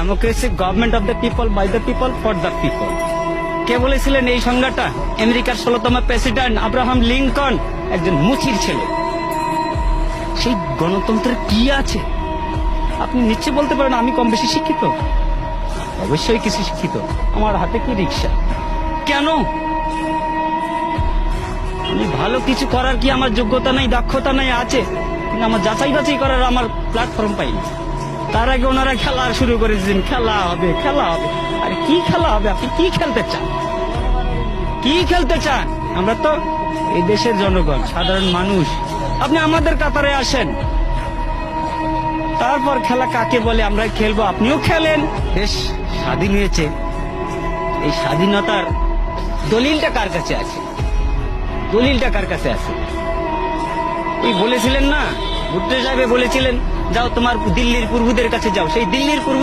Democracy government of the people, by the people, for the people. কে বলেছিলেন এই সংজ্ঞাটা? আমেরিকার 16তম প্রেসিডেন্ট আব্রাহাম লিঙ্কন, একজন মুচির ছেলে। সেই গণতন্ত্রের কি আছে? আপনি নিশ্চয় বলতে পারেন আমি কম বেশি শিক্ষিত। অবশ্যই কিছু শিক্ষিত। আমার হাতে কি রিক্সা? কেন? আমি ভালো কিছু করার কি আমার যোগ্যতা নাই, দক্ষতা নাই? আছে, কিন্তু আমার যাচাই বাছাই করার আমার প্ল্যাটফর্ম পাইনি। তার আগে ওনারা খেলা শুরু করেছেন, খেলা হবে, খেলা হবে। আরে কি খেলা হবে? আপনি কি খেলতে চান? কি খেলতে চান? আমরা তো এই দেশের জনগণ, সাধারণ মানুষ। আপনি আমাদের কাতারে আসেন, তারপর খেলা কাকে বলে আমরা খেলবো। আপনিও খেলেন। দেশ স্বাধীন হয়েছে, এই স্বাধীনতার দলিলটা কার কাছে আছে? দলিলটা কার কাছে আছে? ওই বলেছিলেন না, ভুট্টো সাহেব বলেছিলেন, যাও তোমার দিল্লির পূর্বদের কাছে যাও। সেই দিল্লির পূর্ব